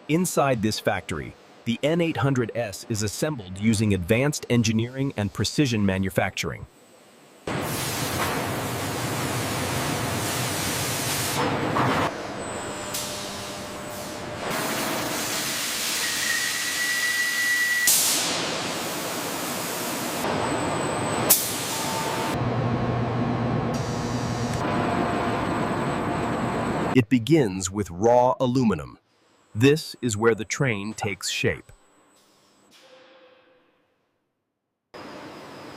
Inside this factory, the N800S is assembled using advanced engineering and precision manufacturing. It begins with raw aluminum. This is where the train takes shape.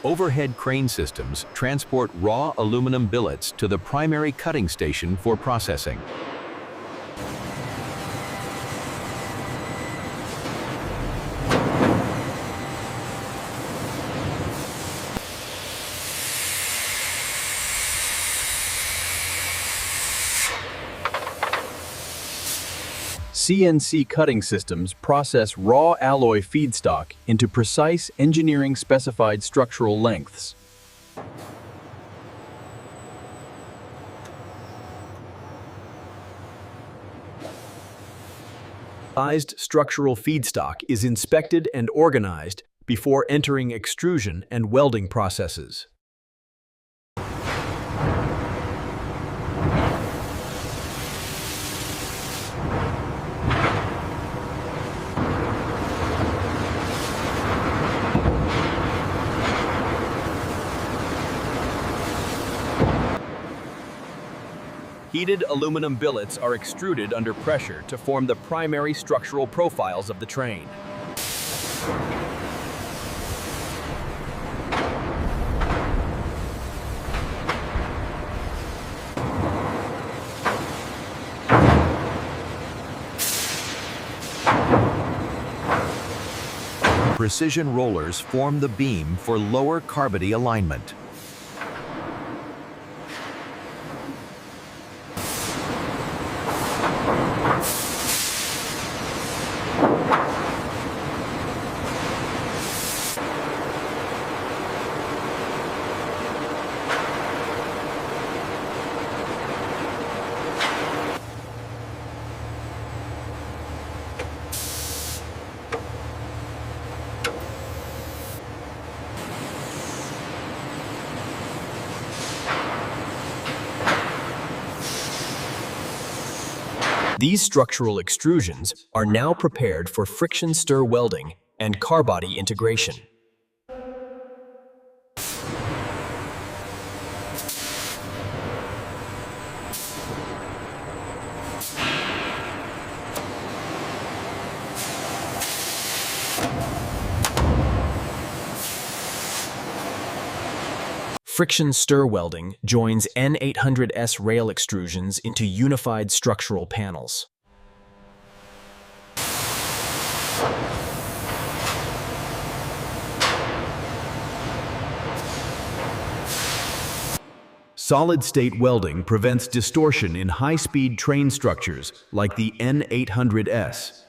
Overhead crane systems transport raw aluminum billets to the primary cutting station for processing. CNC cutting systems process raw alloy feedstock into precise engineering-specified structural lengths. Sized structural feedstock is inspected and organized before entering extrusion and welding processes. Heated aluminum billets are extruded under pressure to form the primary structural profiles of the train. Precision rollers form the beam for lower carbody alignment. These structural extrusions are now prepared for friction stir welding and carbody integration. Friction stir welding joins N800S rail extrusions into unified structural panels. Solid-state welding prevents distortion in high-speed train structures like the N800S.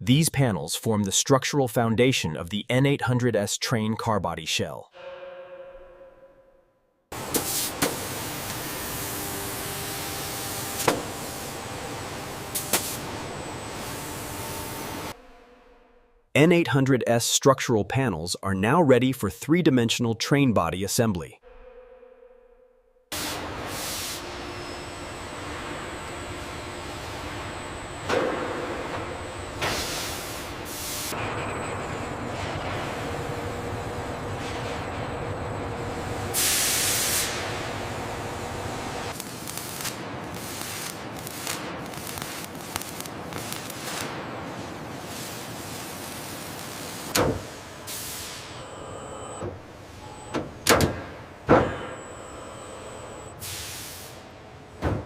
These panels form the structural foundation of the N800S train carbody shell. N800S structural panels are now ready for three-dimensional train body assembly.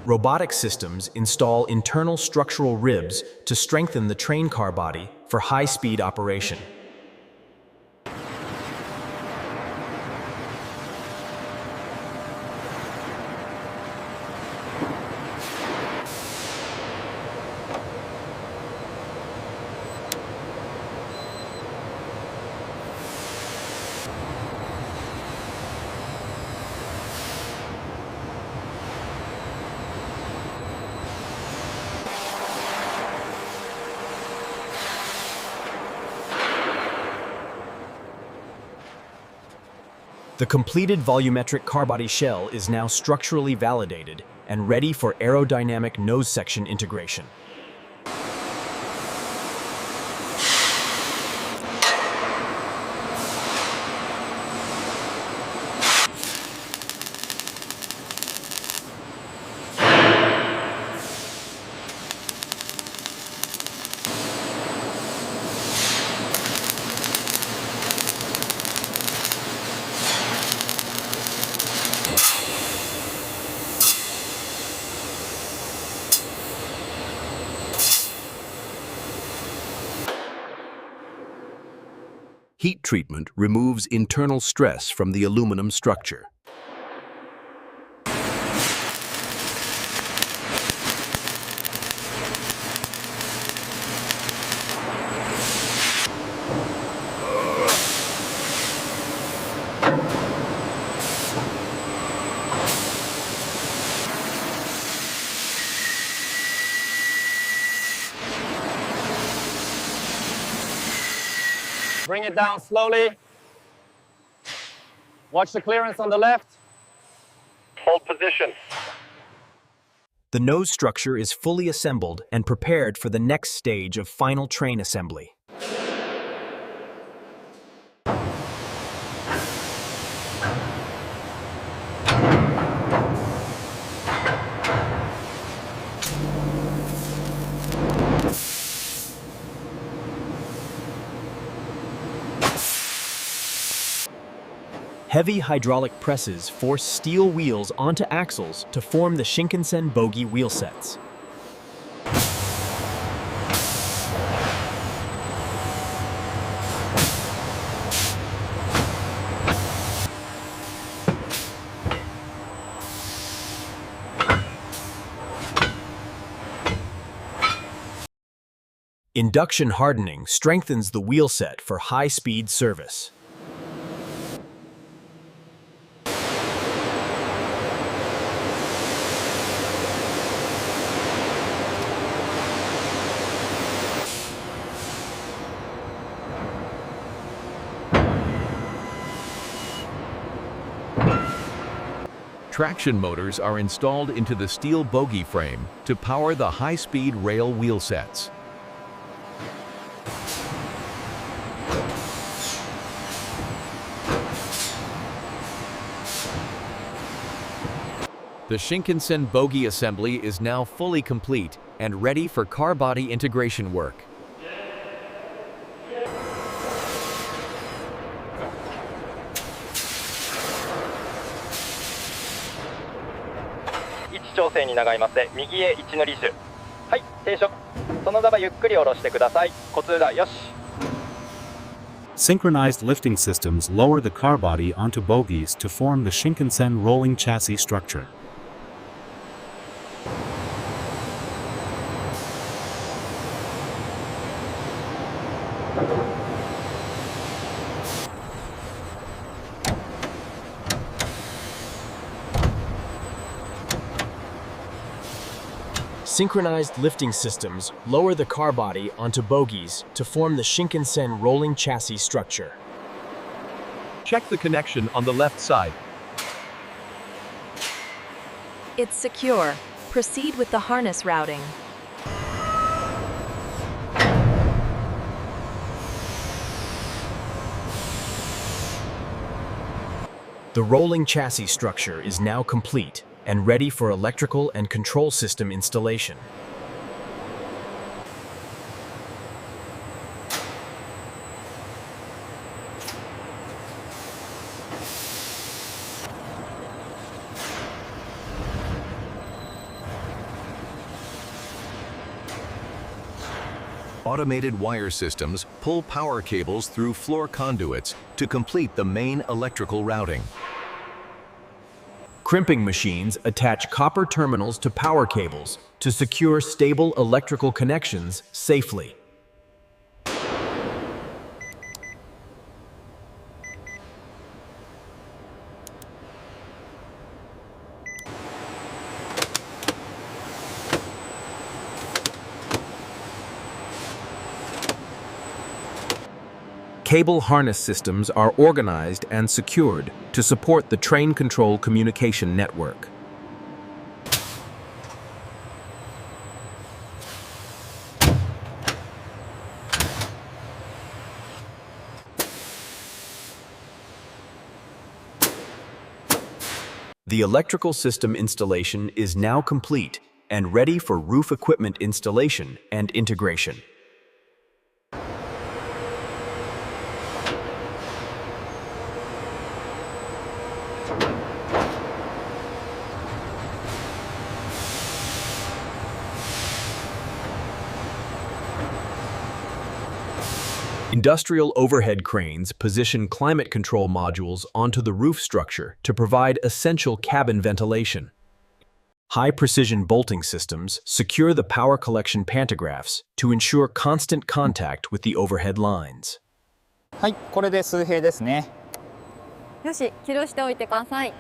Robotic systems install internal structural ribs to strengthen the train car body for high-speed operation. The completed volumetric carbody shell is now structurally validated and ready for aerodynamic nose section integration. Heat treatment removes internal stress from the aluminum structure. Bring it down slowly. Watch the clearance on the left. Hold position. The nose structure is fully assembled and prepared for the next stage of final train assembly. Heavy hydraulic presses force steel wheels onto axles to form the Shinkansen bogey wheel sets. Induction hardening strengthens the wheel set for high-speed service. Traction motors are installed into the steel bogey frame to power the high-speed rail wheel sets. The Shinkansen bogey assembly is now fully complete and ready for carbody integration work. Synchronized lifting systems lower the car body onto bogies to form the Shinkansen rolling chassis structure. Synchronized lifting systems lower the car body onto bogies to form the Shinkansen rolling chassis structure. Check the connection on the left side. It's secure. Proceed with the harness routing. The rolling chassis structure is now complete and ready for electrical and control system installation. Automated wire systems pull power cables through floor conduits to complete the main electrical routing. Crimping machines attach copper terminals to power cables to secure stable electrical connections safely. Cable harness systems are organized and secured to support the train control communication network. The electrical system installation is now complete and ready for roof equipment installation and integration. Industrial overhead cranes position climate control modules onto the roof structure to provide essential cabin ventilation. High-precision bolting systems secure the power collection pantographs to ensure constant contact with the overhead lines. はい、これで水平ですね。よし、起動しておいてください。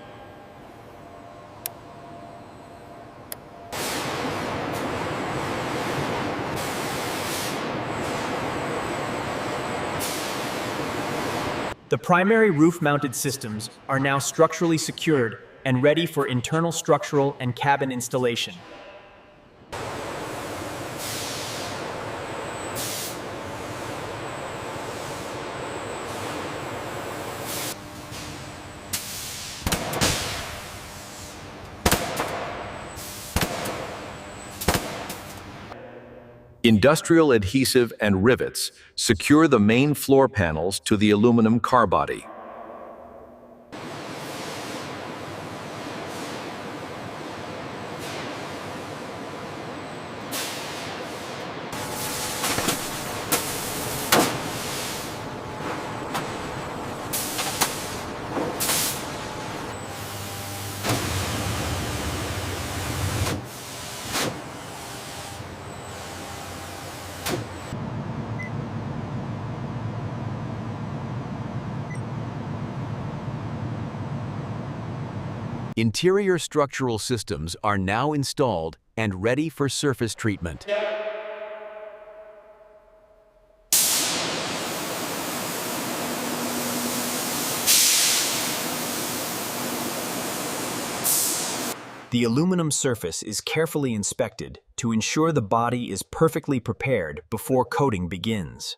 The primary roof-mounted systems are now structurally secured and ready for internal structural and cabin installation. Industrial adhesive and rivets secure the main floor panels to the aluminum carbody. Interior structural systems are now installed and ready for surface treatment. The aluminum surface is carefully inspected to ensure the body is perfectly prepared before coating begins.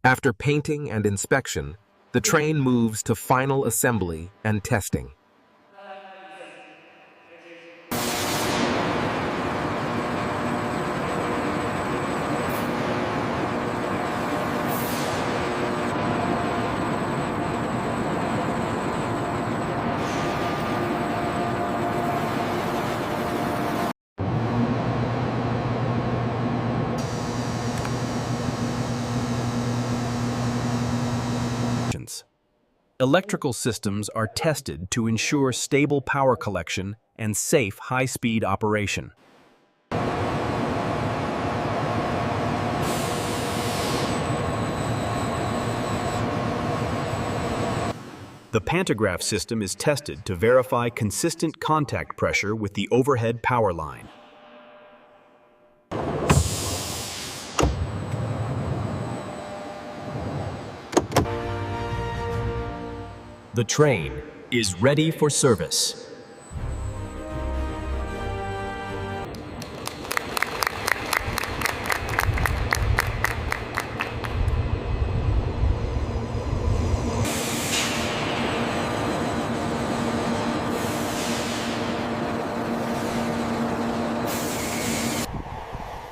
After painting and inspection, the train moves to final assembly and testing. Electrical systems are tested to ensure stable power collection and safe high-speed operation. The pantograph system is tested to verify consistent contact pressure with the overhead power line. The train is ready for service.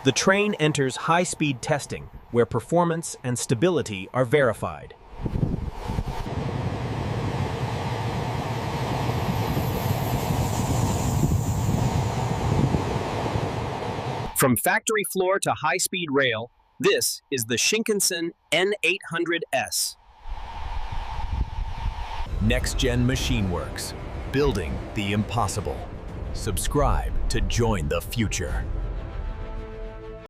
The train enters high-speed testing, where performance and stability are verified. From factory floor to high-speed rail, this is the Shinkansen N800S. NextGen Machine Works, building the impossible. Subscribe to join the future.